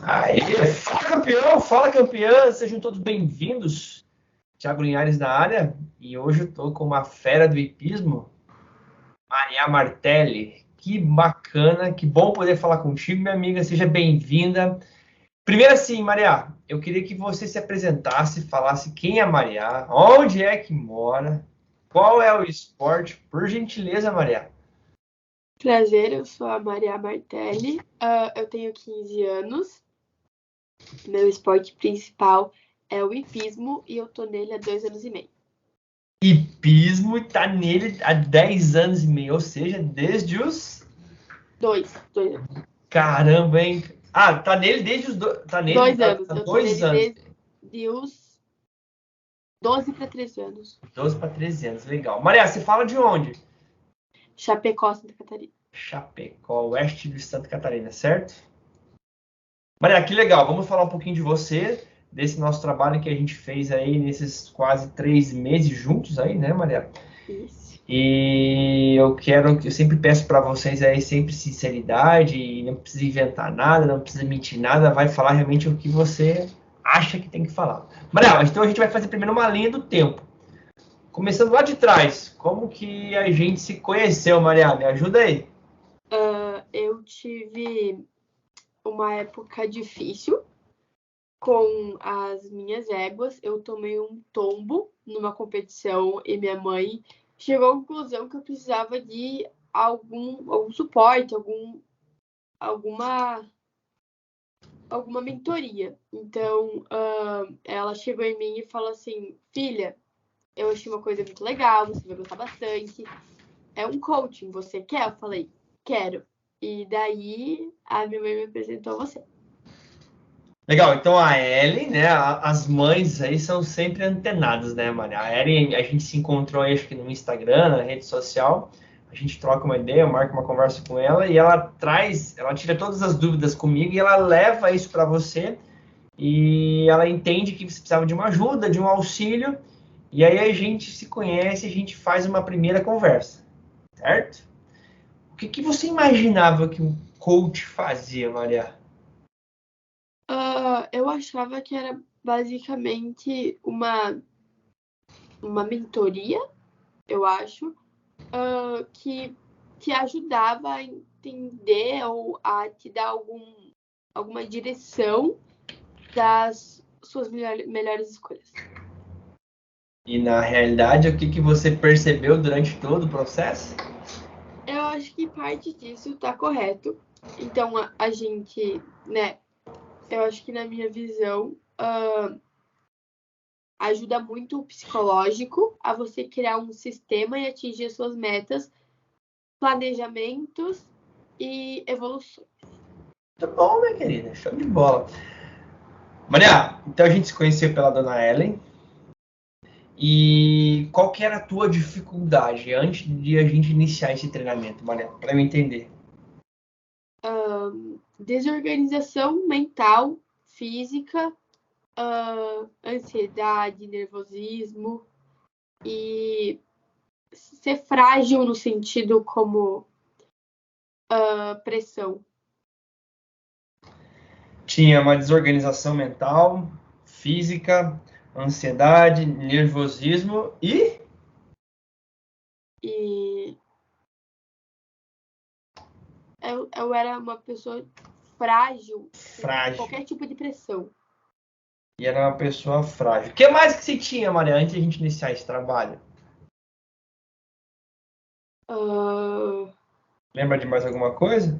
Aí, fala campeão, sejam todos bem-vindos. Thiago Linhares na área e hoje eu tô com uma fera do hipismo, Maria Martelli. Que bacana, que bom poder falar contigo, minha amiga, seja bem-vinda. Primeiro assim, Maria, eu queria que você se apresentasse, falasse quem é a Maria, onde é que mora, qual é o esporte, por gentileza, Maria. Prazer, eu sou a Maria Martelli, eu tenho 15 anos, meu esporte principal é o hipismo e eu tô nele há 2 anos e meio. Hipismo tá nele há 10 anos e meio, ou seja, desde os... Dois anos. Caramba, hein? Ah, tá nele desde os tá nele 2 anos, há eu tô 2 anos. nele desde os 12 para 13 anos. 12 para 13 anos, legal. Maria, você fala de onde? Chapecó, Santa Catarina. Chapecó, oeste de Santa Catarina, certo? Maria, que legal. Vamos falar um pouquinho de você, desse nosso trabalho que a gente fez aí nesses quase 3 meses juntos aí, né, Maria? Isso. E eu sempre peço para vocês aí sempre sinceridade, e não precisa inventar nada, não precisa mentir nada, vai falar realmente o que você acha que tem que falar. Maria, então a gente vai fazer primeiro uma linha do tempo. Começando lá de trás, como que a gente se conheceu, Maria? Me ajuda aí. Eu tive uma época difícil com as minhas éguas. Eu tomei um tombo numa competição e minha mãe chegou à conclusão que eu precisava de algum suporte, alguma mentoria. Então, ela chegou em mim e falou assim: filha, eu achei uma coisa muito legal, você vai gostar bastante. É um coaching, você quer? Eu falei: quero. E daí a minha mãe me apresentou a você. Legal, então a Ellen, né? As mães aí são sempre antenadas, né, Maria? A Ellen, a gente se encontrou aí, acho que no Instagram, na rede social. A gente troca uma ideia, marca uma conversa com ela e ela tira todas as dúvidas comigo e ela leva isso para você. E ela entende que você precisava de uma ajuda, de um auxílio. E aí a gente se conhece, a gente faz uma primeira conversa, certo? O que você imaginava que um coach fazia, Maria? Eu achava que era basicamente uma mentoria, eu acho, que te ajudava a entender ou a te dar alguma direção das suas melhores escolhas. E na realidade, o que você percebeu durante todo o processo? Eu acho que parte disso está correto. Então, a gente, né, eu acho que na minha visão, ajuda muito o psicológico a você criar um sistema e atingir as suas metas, planejamentos e evoluções. Muito bom, minha querida. Show de bola. Maria, então a gente se conheceu pela dona Ellen. E qual que era a tua dificuldade antes de a gente iniciar esse treinamento, Maria? Para eu entender. Desorganização mental, física, ansiedade, nervosismo e ser frágil no sentido como pressão. Tinha uma desorganização mental, física, ansiedade, nervosismo e... E eu era uma pessoa frágil com qualquer tipo de pressão. E era uma pessoa frágil. O que mais que você tinha, Maria, antes de a gente iniciar esse trabalho? Lembra de mais alguma coisa?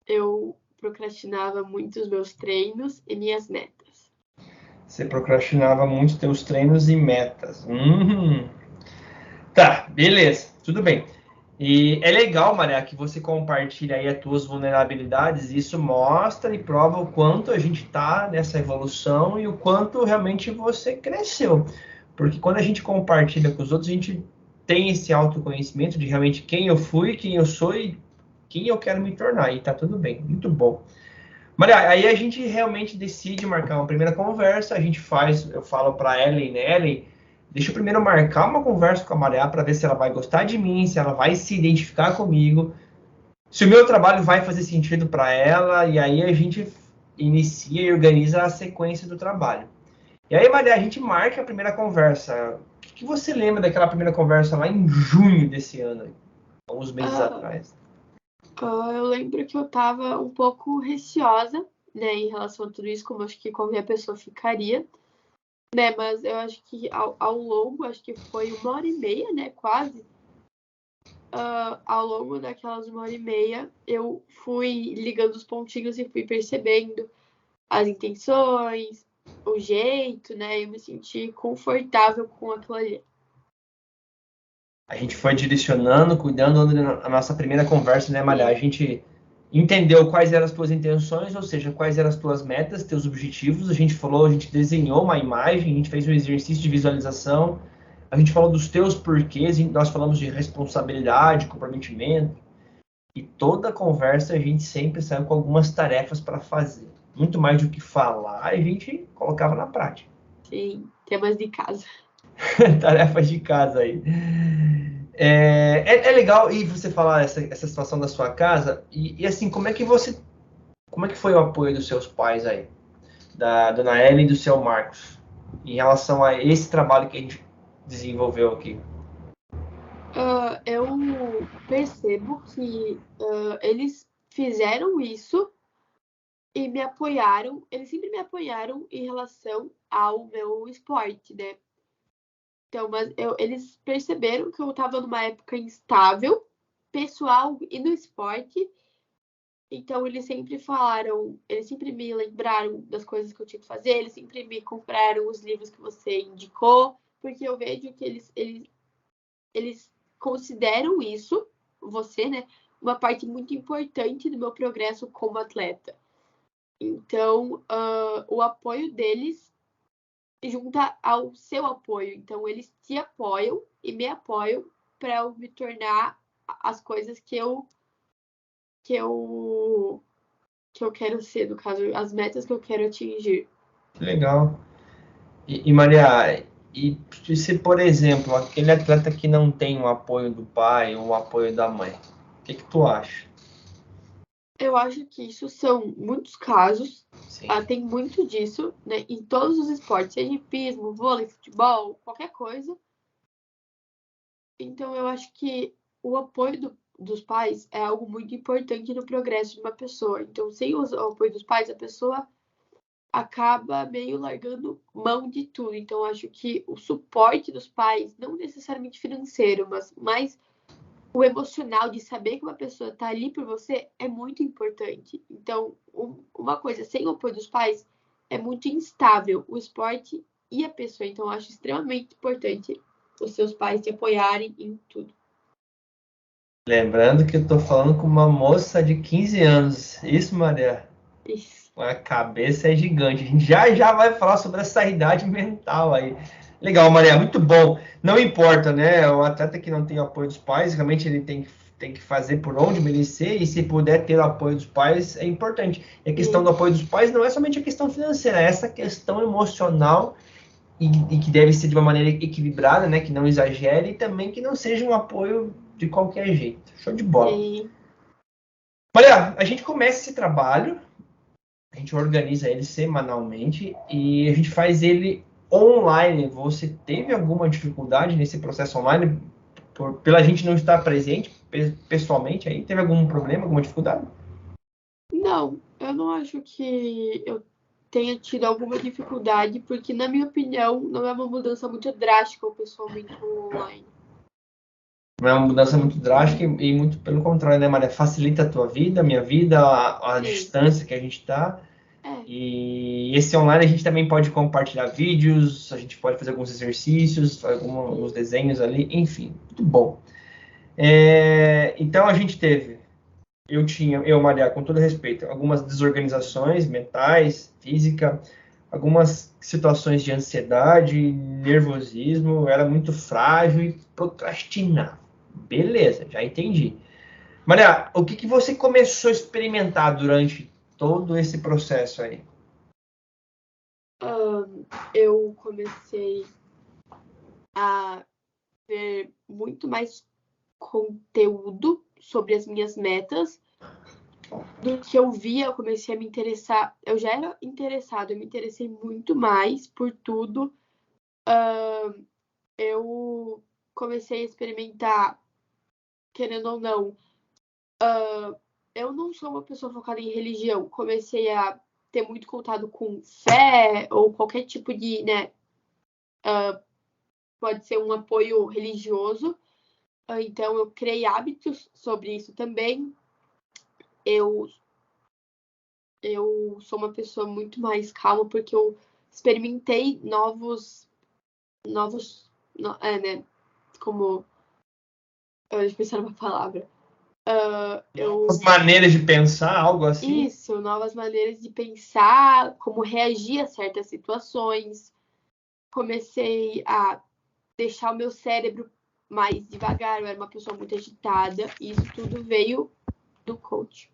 Eu procrastinava muito os meus treinos e minhas metas. Você procrastinava muito teus treinos e metas. Tá, beleza, tudo bem. E é legal, Maria, que você compartilha aí as tuas vulnerabilidades. Isso mostra e prova o quanto a gente está nessa evolução e o quanto realmente você cresceu. Porque quando a gente compartilha com os outros, a gente tem esse autoconhecimento de realmente quem eu fui, quem eu sou e quem eu quero me tornar. E tá tudo bem, muito bom. Maria, aí a gente realmente decide marcar uma primeira conversa, a gente faz, eu falo para Ellen, né, Ellen, deixa eu primeiro marcar uma conversa com a Maria para ver se ela vai gostar de mim, se ela vai se identificar comigo, se o meu trabalho vai fazer sentido para ela, e aí a gente inicia e organiza a sequência do trabalho. E aí, Maria, a gente marca a primeira conversa. O que você lembra daquela primeira conversa lá em junho desse ano, alguns meses atrás? Eu lembro que eu estava um pouco receosa, né, em relação a tudo isso, como acho que qualquer pessoa ficaria, né, mas eu acho que ao longo, acho que foi 1h30, né, quase, ao longo daquelas 1h30, eu fui ligando os pontinhos e fui percebendo as intenções, o jeito, né, eu me senti confortável com aquilo ali. A gente foi direcionando, cuidando da nossa primeira conversa, né, Maria? Sim. A gente entendeu quais eram as tuas intenções, ou seja, quais eram as tuas metas, teus objetivos. A gente falou, a gente desenhou uma imagem, a gente fez um exercício de visualização, a gente falou dos teus porquês, nós falamos de responsabilidade, comprometimento. E toda conversa a gente sempre saiu com algumas tarefas para fazer. Muito mais do que falar, a gente colocava na prática. Sim, temas de casa. Tarefas de casa aí. É legal e você falar essa situação da sua casa e assim, como é que foi o apoio dos seus pais aí? Da dona Ellen e do seu Marcos, em relação a esse trabalho que a gente desenvolveu aqui? Eu percebo que eles fizeram isso e me apoiaram. Eles sempre me apoiaram em relação ao meu esporte, né? Então, mas eles perceberam que eu estava numa época instável, pessoal e no esporte. Então, eles sempre falaram, eles sempre me lembraram das coisas que eu tinha que fazer, eles sempre me compraram os livros que você indicou, porque eu vejo que eles consideram isso, você, né, uma parte muito importante do meu progresso como atleta. Então, o apoio deles junta ao seu apoio. Então, eles te apoiam e me apoiam para eu me tornar as coisas que eu quero ser, no caso, as metas que eu quero atingir. Legal. E Maria, e se, por exemplo, aquele atleta que não tem o apoio do pai ou o apoio da mãe, o que tu acha? Eu acho que isso são muitos casos, Sim. tem muito disso, né, em todos os esportes, seja hipismo, vôlei, futebol, qualquer coisa. Então, eu acho que o apoio dos pais é algo muito importante no progresso de uma pessoa. Então, sem o apoio dos pais, a pessoa acaba meio largando mão de tudo. Então, eu acho que o suporte dos pais, não necessariamente financeiro, mas mais o emocional de saber que uma pessoa está ali por você é muito importante. Então, uma coisa sem o apoio dos pais é muito instável, o esporte e a pessoa. Então, eu acho extremamente importante os seus pais te apoiarem em tudo. Lembrando que eu tô falando com uma moça de 15 anos. Isso, Maria? Isso. A cabeça é gigante. A gente já vai falar sobre essa idade mental aí. Legal, Maria, muito bom. Não importa, né? O atleta que não tem o apoio dos pais, realmente ele tem que fazer por onde merecer, e se puder ter o apoio dos pais, é importante. E a questão do apoio dos pais não é somente a questão financeira, é essa questão emocional e que deve ser de uma maneira equilibrada, né? Que não exagere e também que não seja um apoio de qualquer jeito. Show de bola. Sim. Maria, a gente começa esse trabalho, a gente organiza ele semanalmente e a gente faz ele online. Você teve alguma dificuldade nesse processo online pela gente não estar presente pessoalmente aí? Teve algum problema, alguma dificuldade? Não, eu não acho que eu tenha tido alguma dificuldade, porque, na minha opinião, não é uma mudança muito drástica o pessoalmente ou online. Não é uma mudança muito drástica e muito pelo contrário, né, Maria? Facilita a tua vida, a minha vida, a Sim. distância que a gente está. É. E esse online a gente também pode compartilhar vídeos, a gente pode fazer alguns exercícios, alguns desenhos ali, enfim, muito bom. Então a gente teve, Maria, com todo respeito, algumas desorganizações mentais, física, algumas situações de ansiedade, nervosismo, era muito frágil e procrastinava. Beleza, já entendi. Maria, o que você começou a experimentar durante todo esse processo aí? Eu comecei a ver muito mais conteúdo sobre as minhas metas, do que eu via, eu comecei a me interessar. Eu já era interessada, eu me interessei muito mais por tudo. Eu comecei a experimentar, querendo ou não. Eu não sou uma pessoa focada em religião. Comecei a ter muito contato com fé ou qualquer tipo de, né? Pode ser um apoio religioso. Então, eu criei hábitos sobre isso também. Eu sou uma pessoa muito mais calma porque eu experimentei novos, né? Como, deixa eu pensar numa palavra. As maneiras de pensar, algo assim? Isso, novas maneiras de pensar, como reagir a certas situações. Comecei a deixar o meu cérebro mais devagar, eu era uma pessoa muito agitada, e isso tudo veio do coach.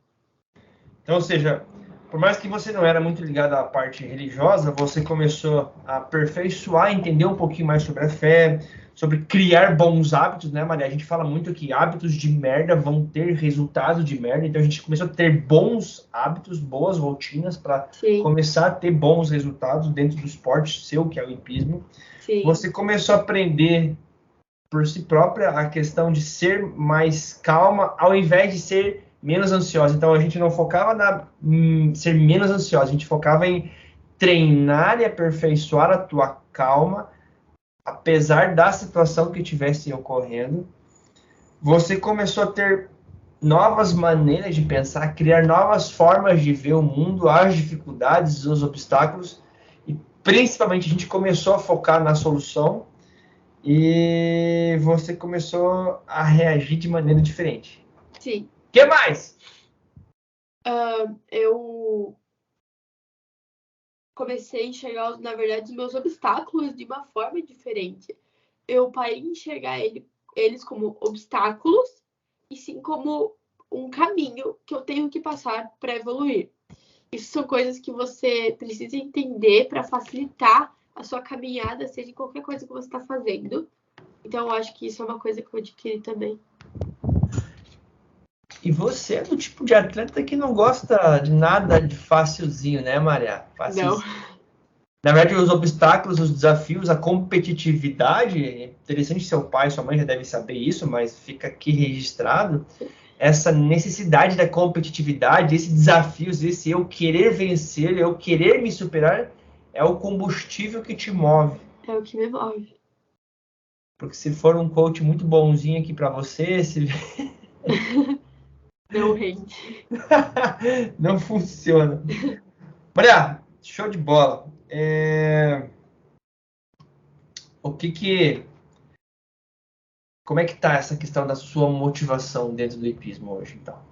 Então, ou seja, por mais que você não era muito ligado à parte religiosa, você começou a aperfeiçoar, entender um pouquinho mais sobre a fé, sobre criar bons hábitos, né, Maria? A gente fala muito que hábitos de merda vão ter resultado de merda, então a gente começou a ter bons hábitos, boas rotinas para começar a ter bons resultados dentro do esporte seu, que é o hipismo. Sim. Você começou a aprender por si própria a questão de ser mais calma, ao invés de ser menos ansiosa. Então a gente não focava na ser menos ansiosa, a gente focava em treinar e aperfeiçoar a tua calma, apesar da situação que estivesse ocorrendo. Você começou a ter novas maneiras de pensar, criar novas formas de ver o mundo, as dificuldades, os obstáculos, e principalmente a gente começou a focar na solução e você começou a reagir de maneira diferente. Sim. O que mais? Eu comecei a enxergar, na verdade, os meus obstáculos de uma forma diferente. Eu parei de enxergar eles como obstáculos e sim como um caminho que eu tenho que passar para evoluir. Isso são coisas que você precisa entender para facilitar a sua caminhada, seja em qualquer coisa que você está fazendo. Então, eu acho que isso é uma coisa que eu adquiri também. E você é do tipo de atleta que não gosta de nada de facilzinho, né, Maria? Facilzinho. Não. Na verdade, os obstáculos, os desafios, a competitividade, é interessante, seu pai e sua mãe já devem saber isso, mas fica aqui registrado, essa necessidade da competitividade, esse desafio, esse eu querer vencer, eu querer me superar, é o combustível que te move. É o que me move. Porque se for um coach muito bonzinho aqui para você, se... Não rende. não funciona. Maria, show de bola. O que Como é que tá essa questão da sua motivação dentro do hipismo hoje, então?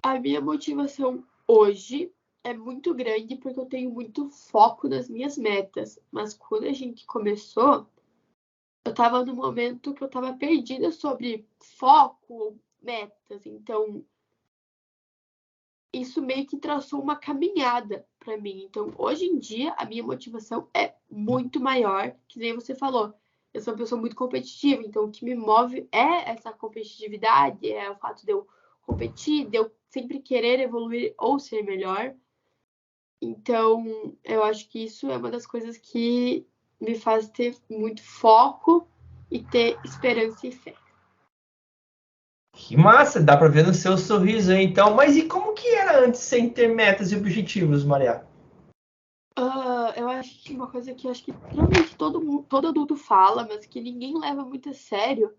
A minha motivação hoje é muito grande porque eu tenho muito foco nas minhas metas. Mas quando a gente começou, eu estava no momento que eu estava perdida sobre foco, metas. Então, isso meio que traçou uma caminhada para mim. Então, hoje em dia, a minha motivação é muito maior, que nem você falou. Eu sou uma pessoa muito competitiva, então o que me move é essa competitividade, é o fato de eu competir, de eu sempre querer evoluir ou ser melhor. Então, eu acho que isso é uma das coisas que me faz ter muito foco e ter esperança e fé. Que massa, dá para ver no seu sorriso aí, então. Mas e como que era antes sem ter metas e objetivos, Maria? Eu acho que uma coisa que eu acho que provavelmente todo adulto fala, mas que ninguém leva muito a sério,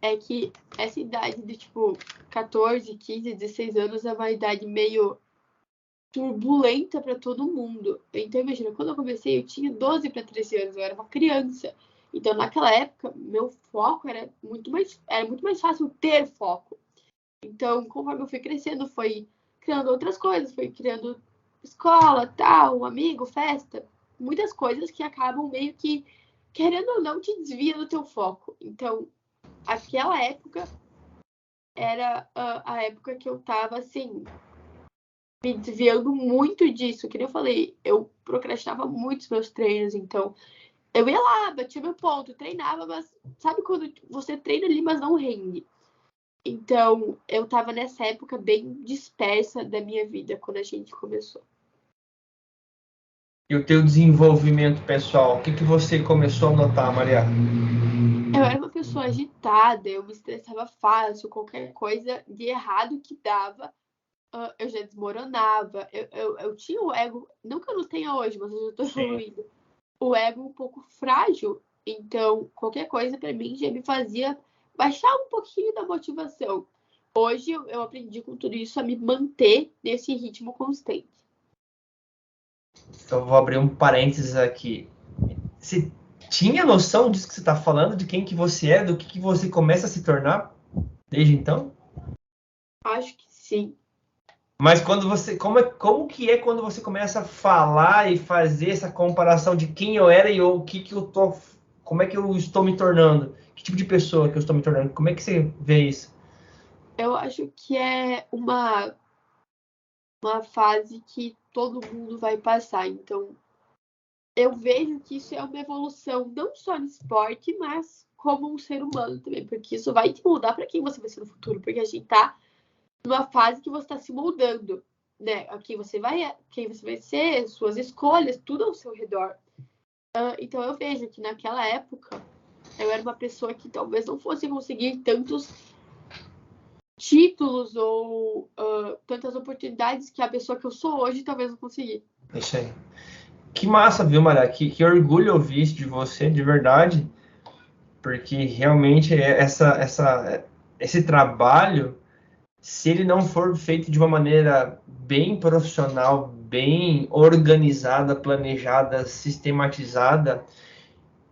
é que essa idade de tipo 14, 15, 16 anos é uma idade meio turbulenta para todo mundo. Então, imagina, quando eu comecei, eu tinha 12 para 13 anos, eu era uma criança. Então, naquela época, meu foco era muito mais fácil ter foco. Então, conforme eu fui crescendo, foi criando outras coisas, foi criando escola, tal, um amigo, festa, muitas coisas que acabam meio que, querendo ou não, te desvia do teu foco. Então, aquela época era a época que eu tava, assim, me desviando muito disso. Que nem eu falei, eu procrastinava muito os meus treinos, então eu ia lá, batia meu ponto, treinava, mas sabe quando você treina ali, mas não rende? Então, eu tava nessa época bem dispersa da minha vida quando a gente começou. E o teu desenvolvimento pessoal, o que você começou a notar, Maria? Eu era uma pessoa agitada, eu me estressava fácil, qualquer coisa de errado que dava, eu já desmoronava. Eu tinha o ego, não que eu não tenha hoje, mas eu já tô evoluindo. O ego um pouco frágil, então qualquer coisa para mim já me fazia baixar um pouquinho da motivação. Hoje eu aprendi com tudo isso a me manter nesse ritmo constante. Então, vou abrir um parênteses aqui. Você tinha noção disso que você está falando, de quem que você é, do que você começa a se tornar desde então? Acho que sim. Mas quando você, como que é quando você começa a falar e fazer essa comparação de quem eu era e o que eu tô, como é que eu estou me tornando? Que tipo de pessoa que eu estou me tornando? Como é que você vê isso? Eu acho que é uma fase que todo mundo vai passar. Então, eu vejo que isso é uma evolução, não só no esporte, mas como um ser humano também, porque isso vai te mudar para quem você vai ser no futuro, porque a gente tá numa fase que você está se moldando, né? Quem você vai ser, suas escolhas, tudo ao seu redor. Então eu vejo que naquela época eu era uma pessoa que talvez não fosse conseguir tantos títulos ou tantas oportunidades que a pessoa que eu sou hoje talvez não consegui. Isso aí. Que massa, viu, Maria? Que orgulho ouvir isso de você, de verdade, porque realmente esse trabalho, se ele não for feito de uma maneira bem profissional, bem organizada, planejada, sistematizada,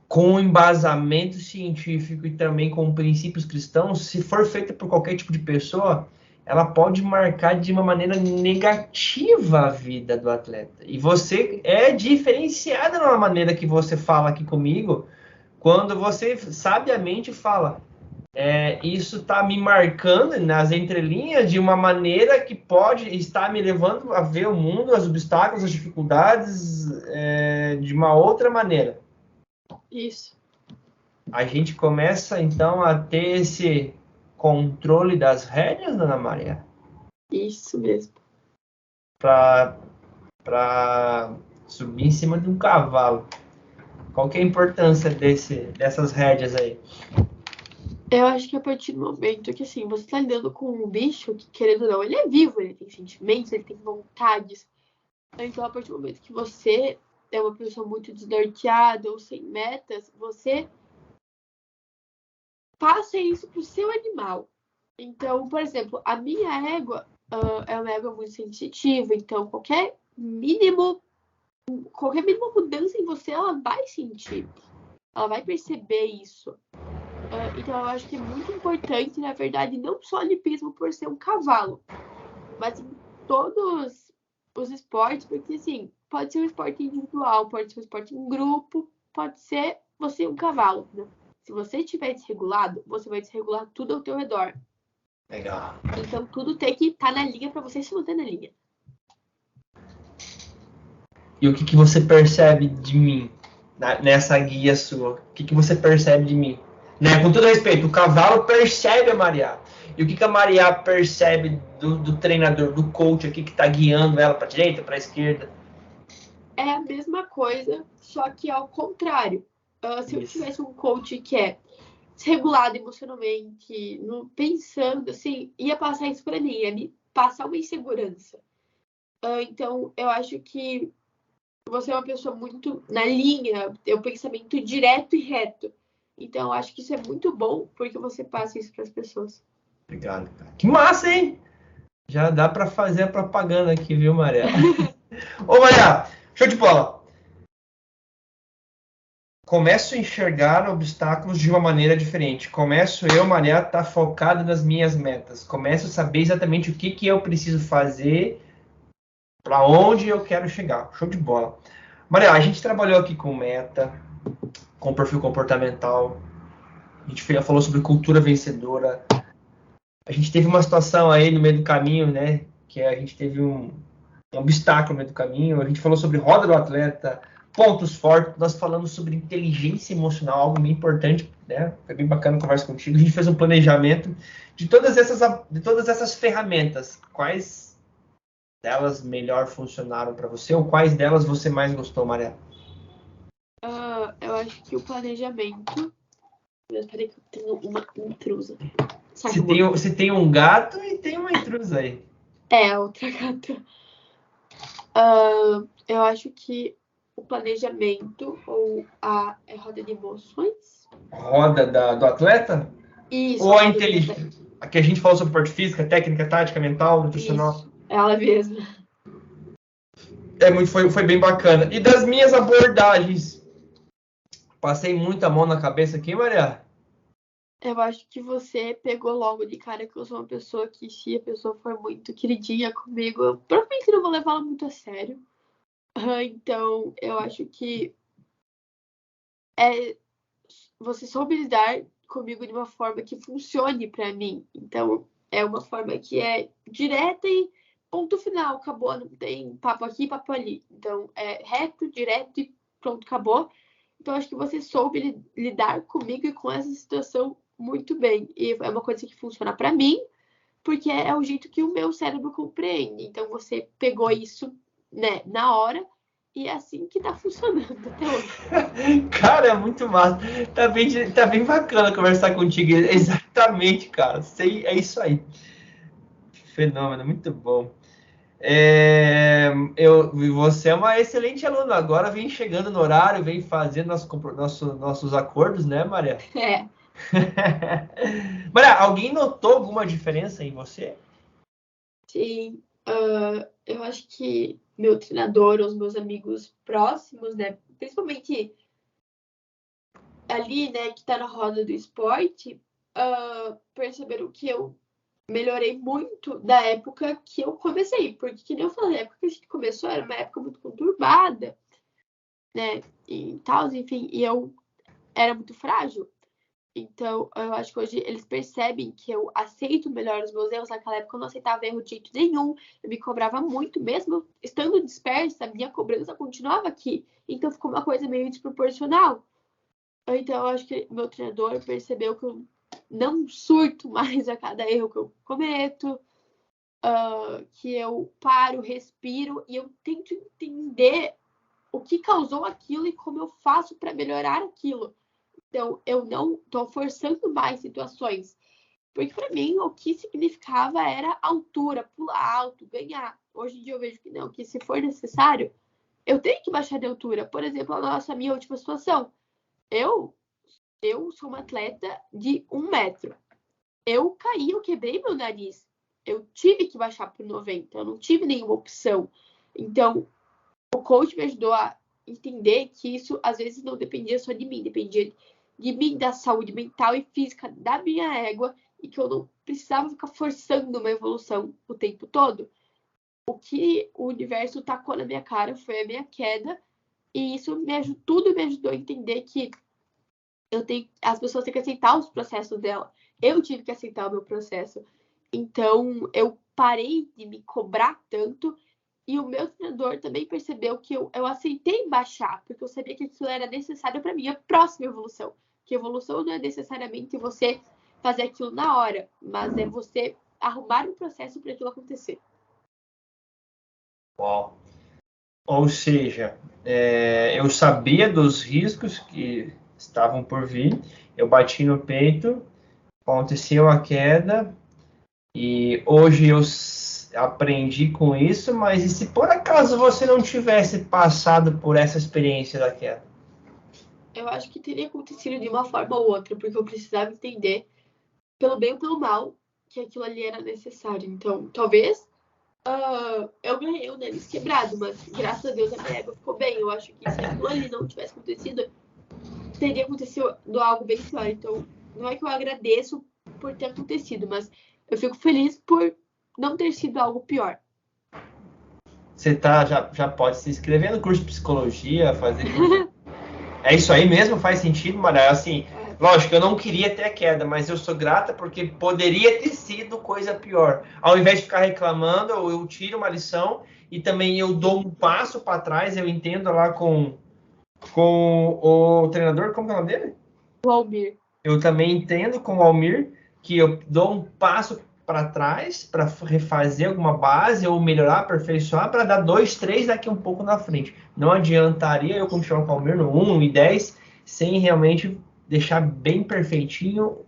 com embasamento científico e também com princípios cristãos, se for feita por qualquer tipo de pessoa, ela pode marcar de uma maneira negativa a vida do atleta. E você é diferenciada na maneira que você fala aqui comigo, quando você sabiamente fala, isso está me marcando nas entrelinhas de uma maneira que pode estar me levando a ver o mundo, os obstáculos, as dificuldades, de uma outra maneira. Isso. A gente começa então a ter esse controle das rédeas, Dona Maria, Isso mesmo. para subir em cima de um cavalo. Qual que é a importância dessas rédeas aí? Eu acho que a partir do momento que, assim, você tá lidando com um bicho que, querendo ou não, ele é vivo, ele tem sentimentos, ele tem vontades. Então, a partir do momento que você é uma pessoa muito desnorteada ou sem metas, você passa isso pro seu animal. Então, por exemplo, a minha égua é uma égua muito sensitiva, então qualquer mínima mudança em você, ela vai sentir. Ela vai perceber isso. Então, eu acho que é muito importante, na verdade, não só o hipismo por ser um cavalo, mas em todos os esportes, porque, assim, pode ser um esporte individual, pode ser um esporte em grupo, pode ser você um cavalo, né? Se você estiver desregulado, você vai desregular tudo ao teu redor. Legal. Então, tudo tem que estar na linha para você se manter na linha. E o que você percebe de mim nessa guia sua? O que você percebe de mim? Né? Com todo respeito, o cavalo percebe a Maria. E o que a Maria percebe do treinador, do coach aqui que está guiando ela para a direita, para a esquerda? É a mesma coisa, só que ao contrário. Se eu tivesse um coach que é desregulado emocionalmente, pensando assim, ia passar isso para mim, ia me passar uma insegurança. Então, eu acho que você é uma pessoa muito na linha, tem um pensamento direto e reto. Então, eu acho que isso é muito bom, porque você passa isso para as pessoas. Obrigado, cara. Que massa, hein? Já dá para fazer a propaganda aqui, viu, Maria? Ô, Maria, show de bola. Começo a enxergar obstáculos de uma maneira diferente. Começo eu, Maria, a estar focado nas minhas metas. Começo a saber exatamente o que eu preciso fazer, para onde eu quero chegar. Show de bola. Maria, a gente trabalhou aqui com meta, com perfil comportamental. A gente falou sobre cultura vencedora. A gente teve uma situação aí no meio do caminho, né? Que a gente teve um obstáculo no meio do caminho. A gente falou sobre roda do atleta, pontos fortes, nós falamos sobre inteligência emocional, algo bem importante, né? Foi bem bacana a conversa contigo. A gente fez um planejamento de todas essas ferramentas. Quais delas melhor funcionaram para você ou quais delas você mais gostou, Maria? Eu acho que o planejamento... Eu esperei que eu tenho uma intrusa. Se tem um gato e tem uma intrusa aí. Outra gata. Eu acho que o planejamento ou a roda de emoções. Roda do atleta? Isso. Ou a inteligência? Aqui a gente falou sobre parte física, técnica, tática, mental, nutricional. Isso, ela mesma. Foi bem bacana. E das minhas abordagens, passei muita mão na cabeça aqui, Maria? Eu acho que você pegou logo de cara que eu sou uma pessoa que, se a pessoa for muito queridinha comigo, eu provavelmente não vou levá-la muito a sério. Então, eu acho que você soube lidar comigo de uma forma que funcione pra mim. Então, é uma forma que é direta e ponto final, acabou. Não tem papo aqui, papo ali. Então, é reto, direto e pronto, acabou. Então, acho que você soube lidar comigo e com essa situação muito bem. E é uma coisa que funciona pra mim, porque é o jeito que o meu cérebro compreende. Então, você pegou isso, né, na hora, e é assim que tá funcionando até hoje. Cara, é muito massa. Tá bem bacana conversar contigo. Exatamente, cara. É isso aí. Fenômeno, muito bom. Você é uma excelente aluna. Agora vem chegando no horário, vem fazendo nossos acordos, né, Maria? Maria, alguém notou alguma diferença em você? Sim, eu acho que meu treinador, os meus amigos próximos, né, principalmente ali, né, que tá na roda do esporte, perceberam que eu melhorei muito da época que eu comecei, porque, que nem eu falei, a época que a gente começou era uma época muito conturbada, né, e tal, enfim, e eu era muito frágil. Então, eu acho que hoje eles percebem que eu aceito melhor os meus erros. Naquela época eu não aceitava erro de jeito nenhum. Eu me cobrava muito, mesmo estando dispersa, a minha cobrança continuava aqui. Então, ficou uma coisa meio desproporcional. Então, eu acho que meu treinador percebeu que eu não surto mais a cada erro que eu cometo, que eu paro, respiro e eu tento entender o que causou aquilo e como eu faço para melhorar aquilo. Então, eu não estou forçando mais situações. Porque, para mim, o que significava era altura, pular alto, ganhar. Hoje em dia eu vejo que não, que se for necessário, eu tenho que baixar de altura. Por exemplo, a minha última situação. Eu sou uma atleta de 1 metro. Eu caí, eu quebrei meu nariz. Eu tive que baixar para 90. Eu não tive nenhuma opção. Então, o coach me ajudou a entender que isso, às vezes, não dependia só de mim. Dependia de mim, da saúde mental e física da minha égua, e que eu não precisava ficar forçando uma evolução o tempo todo. O que o universo tacou na minha cara foi a minha queda, e isso tudo me ajudou a entender que as pessoas têm que aceitar os processos dela. Eu tive que aceitar o meu processo. Então, eu parei de me cobrar tanto, e o meu treinador também percebeu que eu aceitei baixar, porque eu sabia que aquilo era necessário para minha próxima evolução. Que evolução não é necessariamente você fazer aquilo na hora, mas é você arrumar um processo para aquilo acontecer. Uau. Ou seja, eu sabia dos riscos que estavam por vir, eu bati no peito, aconteceu a queda, e hoje eu aprendi com isso, mas e se por acaso você não tivesse passado por essa experiência da queda? Eu acho que teria acontecido de uma forma ou outra, porque eu precisava entender, pelo bem ou pelo mal, que aquilo ali era necessário. Então, talvez eu ganhei o nariz quebrado, mas graças a Deus a minha égua ficou bem. Eu acho que se aquilo ali não tivesse acontecido, teria acontecido algo bem pior. Então, não é que eu agradeço por ter acontecido, mas eu fico feliz por não ter sido algo pior. Você já pode se inscrever no curso de psicologia, fazer curso. É isso aí mesmo? Faz sentido, Maria? Assim, lógico, eu não queria ter a queda, mas eu sou grata porque poderia ter sido coisa pior. Ao invés de ficar reclamando, eu tiro uma lição e também eu dou um passo para trás, eu entendo lá com com o treinador, como é o nome dele? O Almir. Eu também entendo com o Almir que eu dou um passo para trás para refazer alguma base ou melhorar, aperfeiçoar para dar 2, 3 daqui um pouco na frente. Não adiantaria eu continuar com o Almir no 1 e 10 sem realmente deixar bem perfeitinho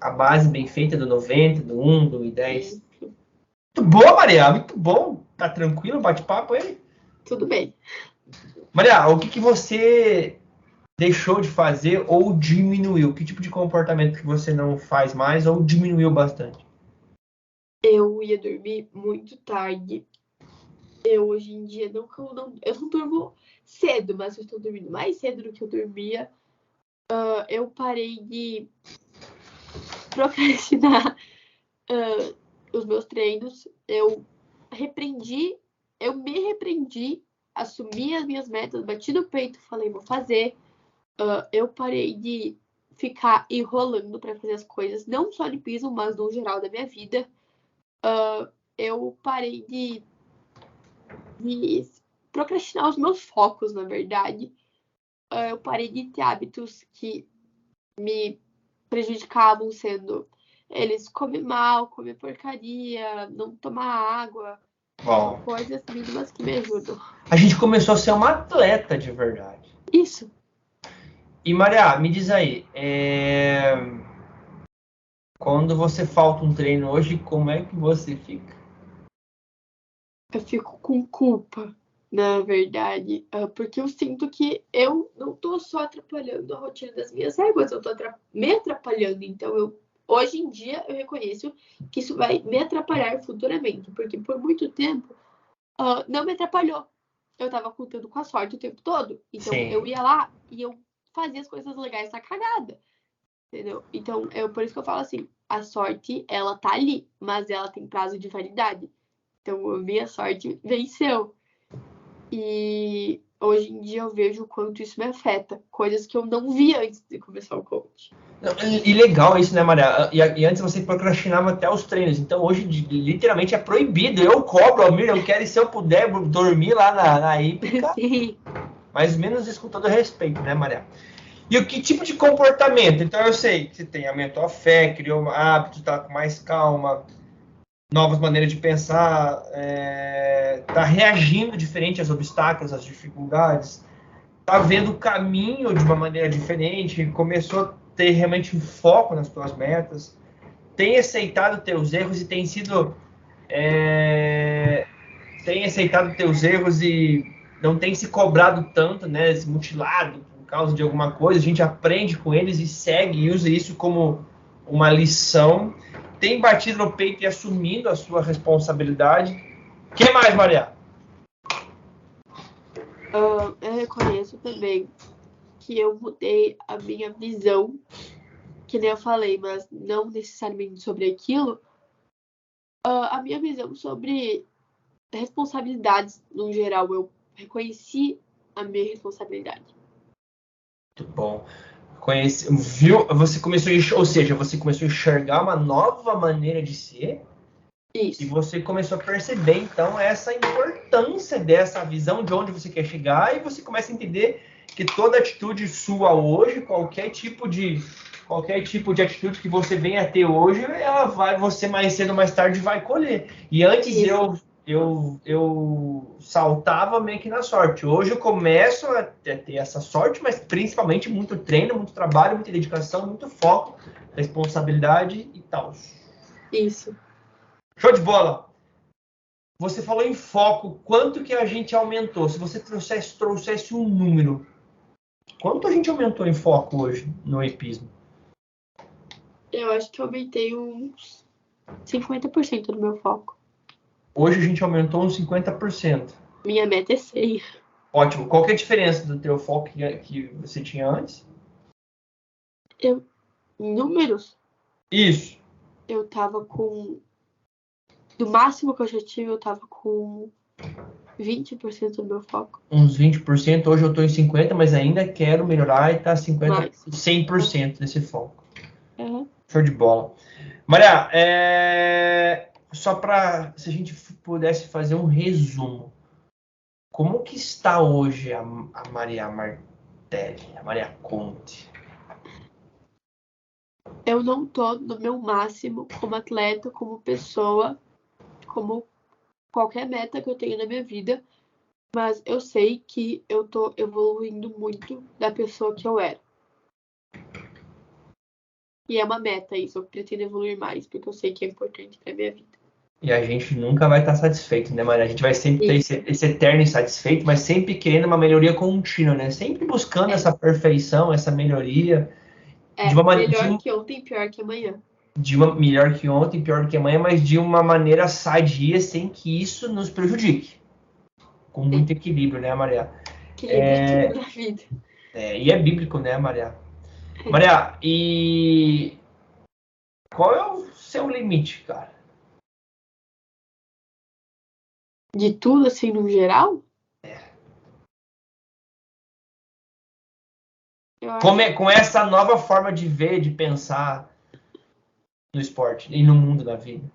a base bem feita do 90, do 1, do 10. Muito bom, Maria, muito bom. Tá tranquilo, bate-papo aí? Tudo bem. Maria, o que você deixou de fazer ou diminuiu? Que tipo de comportamento que você não faz mais ou diminuiu bastante? Eu ia dormir muito tarde. Eu hoje em dia eu não durmo cedo, mas eu estou dormindo mais cedo do que eu dormia. Eu parei de procrastinar os meus treinos. Eu me repreendi, assumi as minhas metas, bati no peito, falei, vou fazer. Eu parei de ficar enrolando para fazer as coisas, não só de piso, mas no geral da minha vida. Eu parei de procrastinar os meus focos, na verdade. Eu parei de ter hábitos que me prejudicavam, sendo eles comer mal, comer porcaria, não tomar água. São Bom, coisas mínimas que me ajudam. a gente começou a ser uma atleta de verdade. Isso. E Maria, me diz aí, quando você falta um treino hoje, como é que você fica? Eu fico com culpa, na verdade, porque eu sinto que eu não tô só atrapalhando a rotina das minhas réguas, eu tô me atrapalhando. Então, hoje em dia, eu reconheço que isso vai me atrapalhar futuramente, porque por muito tempo não me atrapalhou. Eu tava contando com a sorte o tempo todo. Então, Sim. eu ia lá e eu fazia as coisas legais na cagada, entendeu? Então, por isso que eu falo assim, a sorte, ela tá ali, mas ela tem prazo de validade. Então, a minha sorte venceu. E hoje em dia eu vejo o quanto isso me afeta. Coisas que eu não via antes de começar o coach. E legal isso, né, Maria? E antes você procrastinava até os treinos. Então hoje, literalmente, é proibido. Eu cobro, Almir, eu quero, e se eu puder, dormir lá na hípica. Sim. Mais ou menos isso com todo respeito, né, Maria? E o que tipo de comportamento? Então eu sei que você tem, aumentou a fé, criou hábitos, tá com mais calma, novas maneiras de pensar, tá reagindo diferente aos obstáculos, às dificuldades, tá vendo o caminho de uma maneira diferente, começou a ter realmente um foco nas suas metas, tem aceitado teus erros e tem aceitado teus erros e não tem se cobrado tanto, né, se mutilado por causa de alguma coisa, a gente aprende com eles e segue e usa isso como uma lição, tem batido no peito e assumindo a sua responsabilidade. O que mais, Maria? Eu reconheço também que eu mudei a minha visão, que nem eu falei, mas não necessariamente sobre aquilo, a minha visão sobre responsabilidades no geral. Eu reconheci a minha responsabilidade. Muito bom. Viu? Ou seja, você começou a enxergar uma nova maneira de ser. Isso. E você começou a perceber, então, essa importância dessa visão de onde você quer chegar, e você começa a entender que toda atitude sua hoje, qualquer tipo de atitude que você venha a ter hoje, você mais cedo ou mais tarde vai colher. E antes eu saltava meio que na sorte. Hoje eu começo a ter essa sorte, mas principalmente muito treino, muito trabalho, muita dedicação, muito foco, responsabilidade e tal. Isso. Show de bola! Você falou em foco, quanto que a gente aumentou? Se você trouxesse um número, quanto a gente aumentou em foco hoje no epismo? Eu acho que eu aumentei uns 50% do meu foco. Hoje a gente aumentou uns 50%. Minha meta é 100. Ótimo. Qual que é a diferença do teu foco que você tinha antes? Em números, Isso. eu tava com... Do máximo que eu já tive, eu tava com 20% do meu foco. Uns 20%. Hoje eu estou em 50%, mas ainda quero melhorar e estar 50%, Mais. 100% desse foco. Uhum. Show de bola. Maria, só para se a gente pudesse fazer um resumo. Como que está hoje a Maria Deve, a Maria conte. Eu não tô no meu máximo como atleta, como pessoa, como qualquer meta que eu tenho na minha vida, mas eu sei que eu tô evoluindo muito da pessoa que eu era. E é uma meta isso, eu pretendo evoluir mais, porque eu sei que é importante pra minha vida. E a gente nunca vai estar satisfeito, né, Maria? A gente vai sempre ter esse eterno insatisfeito, mas sempre querendo uma melhoria contínua, né? Sempre buscando essa perfeição, essa melhoria. Melhor que ontem, pior que amanhã. De uma melhor que ontem, pior que amanhã, mas de uma maneira sadia, sem que isso nos prejudique. Com muito equilíbrio, né, Maria? Equilíbrio é tudo na vida. E é bíblico, né, Maria? Maria, e qual é o seu limite, cara? De tudo, assim, no geral? Com essa nova forma de ver, de pensar no esporte e no mundo da vida.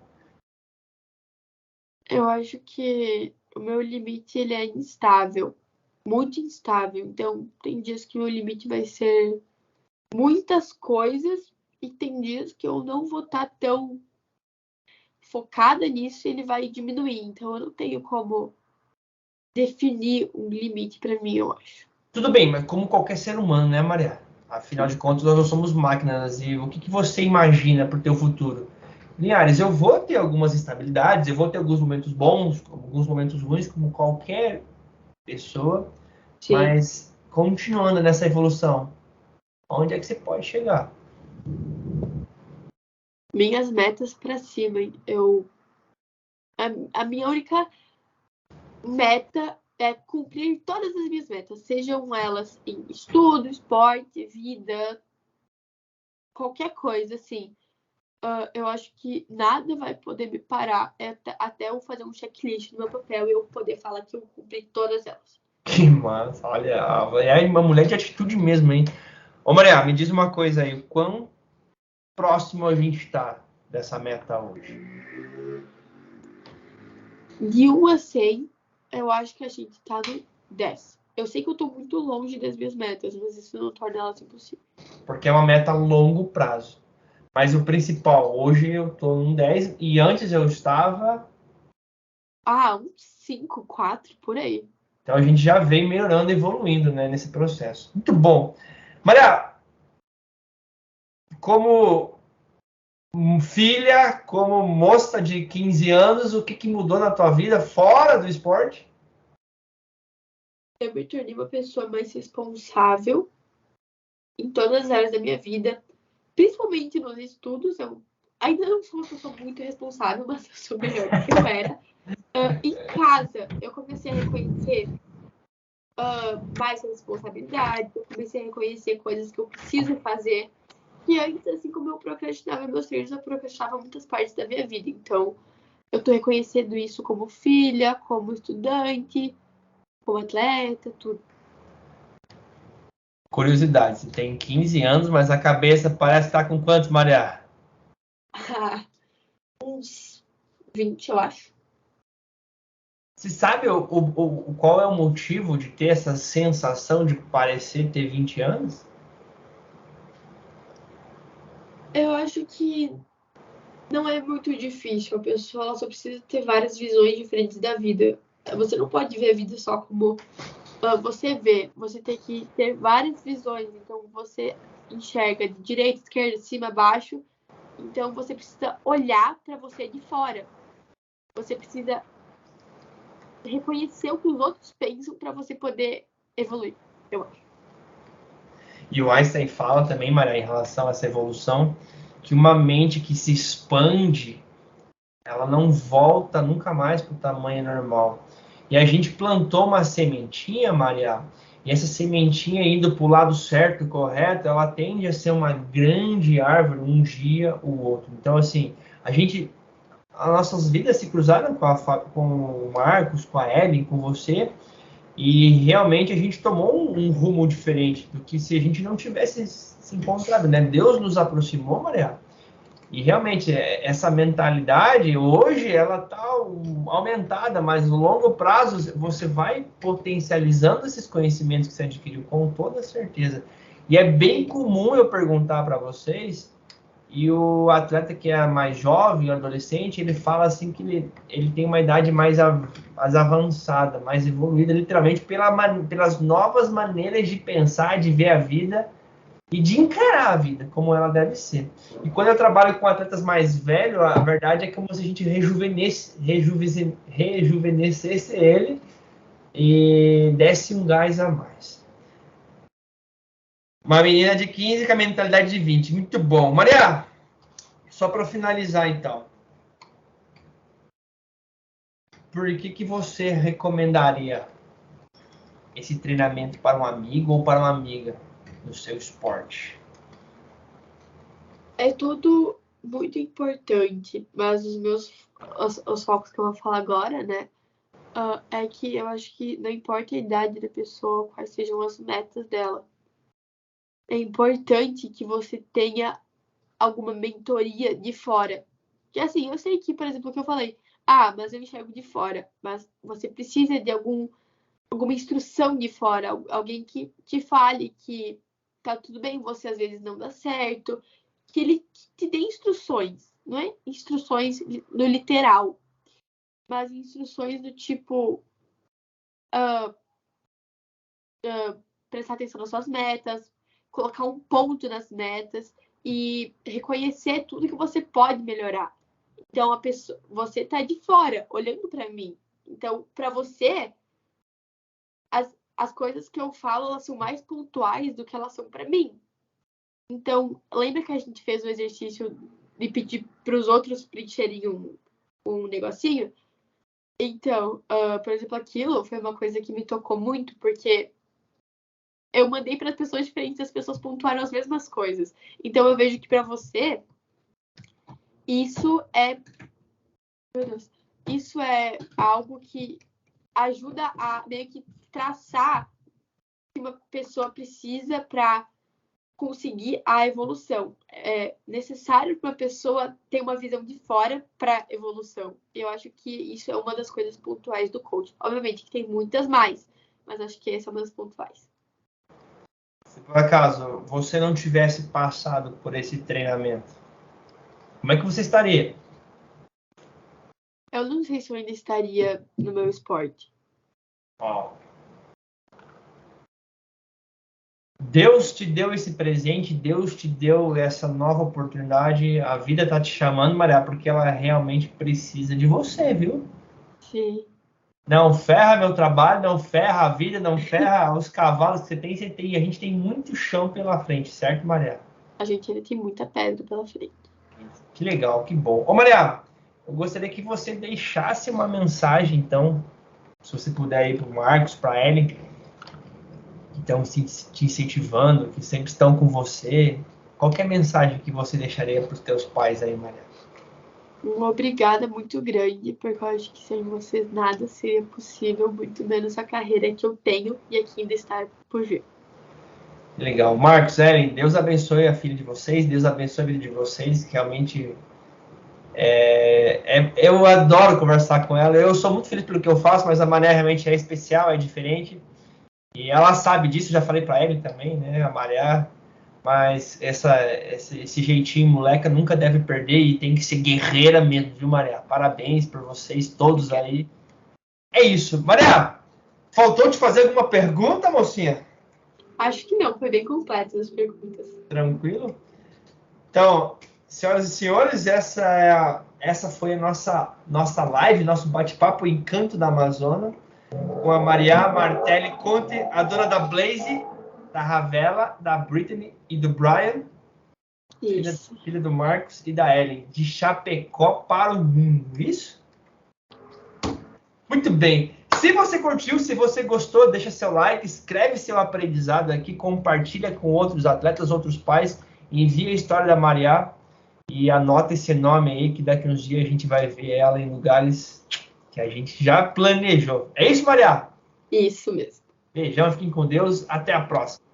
Eu acho que o meu limite ele é instável, muito instável. Então, tem dias que o meu limite vai ser muitas coisas e tem dias que eu não vou estar tão focada nisso e ele vai diminuir. Então, eu não tenho como definir um limite para mim, eu acho. Tudo bem, mas como qualquer ser humano, né, Maria? Afinal de contas, nós não somos máquinas. E o que você imagina para o teu futuro? Linhares, eu vou ter algumas instabilidades, eu vou ter alguns momentos bons, alguns momentos ruins, como qualquer pessoa, Sim. Mas continuando nessa evolução, onde é que você pode chegar? Minhas metas para cima, a minha única meta é cumprir todas as minhas metas, sejam elas em estudo, esporte, vida, qualquer coisa, assim. Eu acho que nada vai poder me parar até eu fazer um checklist no meu papel e eu poder falar que eu cumpri todas elas. Que massa, olha, é uma mulher de atitude mesmo, hein? Ô Maria, me diz uma coisa aí, o quão próximo a gente está dessa meta hoje? De 1 a 100, eu acho que a gente tá no 10. Eu sei que eu tô muito longe das minhas metas, mas isso não torna elas impossíveis. Porque é uma meta a longo prazo. Mas o principal, hoje eu tô num 10 e antes eu estava... Uns 5, 4, por aí. Então a gente já vem melhorando, evoluindo, né, nesse processo. Muito bom. Maria, como filha, como moça de 15 anos, o que mudou na tua vida fora do esporte? Eu me tornei uma pessoa mais responsável em todas as áreas da minha vida, principalmente nos estudos. Eu ainda não sou uma pessoa muito responsável, mas eu sou melhor do que eu era. Em casa, eu comecei a reconhecer mais responsabilidade, eu comecei a reconhecer coisas que eu preciso fazer. E antes, assim como eu procrastinava meus treinos, eu procrastinava muitas partes da minha vida. Então, eu tô reconhecendo isso como filha, como estudante, como atleta, tudo. Curiosidade, você tem 15 anos, mas a cabeça parece estar com quantos, Maria? Uns 20, eu acho. Você sabe qual é o motivo de ter essa sensação de parecer ter 20 anos? Eu acho que não é muito difícil. A pessoa ela só precisa ter várias visões diferentes da vida. Você não pode ver a vida só como você vê. Você tem que ter várias visões. Então, você enxerga de direita, esquerda, cima, baixo. Então, você precisa olhar para você de fora. Você precisa reconhecer o que os outros pensam para você poder evoluir, eu acho. E o Einstein fala também, Maria, em relação a essa evolução, que uma mente que se expande, ela não volta nunca mais para o tamanho normal. E a gente plantou uma sementinha, Maria, e essa sementinha indo para o lado certo, correto, ela tende a ser uma grande árvore um dia ou outro. Então, assim, as nossas vidas se cruzaram com o Marcos, com a Ellen, com você, e realmente a gente tomou um rumo diferente do que se a gente não tivesse se encontrado, né? Deus nos aproximou, Maria, E realmente, essa mentalidade, hoje, ela está aumentada, mas no longo prazo, você vai potencializando esses conhecimentos que você adquiriu, com toda certeza. E é bem comum eu perguntar para vocês, e o atleta que é mais jovem, adolescente, ele fala assim que ele tem uma idade mais avançada, mais evoluída, literalmente pelas novas maneiras de pensar, de ver a vida, e de encarar a vida como ela deve ser. E quando eu trabalho com atletas mais velhos, a verdade é como se a gente rejuvenescesse ele e desse um gás a mais. Uma menina de 15 com a mentalidade de 20. Muito bom. Maria, só para finalizar então. Por que você recomendaria esse treinamento para um amigo ou para uma amiga no seu esporte? É tudo muito importante, mas os focos que eu vou falar agora, né? É que eu acho que não importa a idade da pessoa, quais sejam as metas dela. É importante que você tenha alguma mentoria de fora. Que assim, eu sei que, por exemplo, o que eu falei, mas eu enxergo de fora, mas você precisa de alguma instrução de fora, alguém que te fale que tá tudo bem, você às vezes não dá certo, que ele te dê instruções, não é instruções no literal, mas instruções do tipo prestar atenção nas suas metas, colocar um ponto nas metas e reconhecer tudo que você pode melhorar. Então a pessoa, você tá de fora olhando para mim. Então, para você, as coisas que eu falo, elas são mais pontuais do que elas são para mim. Então, lembra que a gente fez o exercício de pedir para os outros preencherem um negocinho? Então, por exemplo, aquilo foi uma coisa que me tocou muito, porque eu mandei para pessoas diferentes, as pessoas pontuaram as mesmas coisas. Então, eu vejo que para você, isso é... Meu Deus. Isso é algo que ajuda a meio que traçar o que uma pessoa precisa para conseguir a evolução. É necessário para uma pessoa ter uma visão de fora para evolução. Eu acho que isso é uma das coisas pontuais do coach. Obviamente que tem muitas mais, mas acho que essa é uma das pontuais. Se por acaso você não tivesse passado por esse treinamento, como é que você estaria? Eu não sei se eu ainda estaria no meu esporte. Deus te deu esse presente, Deus te deu essa nova oportunidade, a vida está te chamando, Maria, porque ela realmente precisa de você, viu? Sim. Não ferra meu trabalho, não ferra a vida, não ferra os cavalos que você tem. A gente tem muito chão pela frente, certo, Maria? A gente ainda tem muita pedra pela frente. Que legal, que bom. Ô, Maria, eu gostaria que você deixasse uma mensagem, então, se você puder ir para o Marcos, para a Ellen, que estão te incentivando, que sempre estão com você. Qualquer mensagem que você deixaria para os teus pais aí, Maria? Uma obrigada muito grande, porque eu acho que sem vocês nada seria possível, muito menos a carreira que eu tenho e aqui ainda está por vir. Legal. Marcos, Ellen, Deus abençoe a filha de vocês, Deus abençoe a vida de vocês, que realmente eu adoro conversar com ela. Eu sou muito feliz pelo que eu faço, mas a Maria realmente é especial, é diferente. E ela sabe disso, já falei para ele também, né, a Maria. Mas esse jeitinho moleca nunca deve perder e tem que ser guerreira mesmo, viu, Maria? Parabéns por vocês todos aí. É isso. Maria, faltou te fazer alguma pergunta, mocinha? Acho que não, foi bem completo as perguntas. Tranquilo? Então, senhoras e senhores, essa foi a nossa live, nosso bate-papo Encanto da Amazônia, com a Maria Martelli Conte, a dona da Blaze, da Ravela, da Brittany e do Brian, filha do Marcos e da Ellen, de Chapecó para o mundo, isso? Muito bem. Se você curtiu, se você gostou, deixa seu like, escreve seu aprendizado aqui, compartilha com outros atletas, outros pais, envia a história da Maria e anota esse nome aí, que daqui uns dias a gente vai ver ela em lugares que a gente já planejou. É isso, Maria? Isso mesmo. Beijão, fiquem com Deus, até a próxima.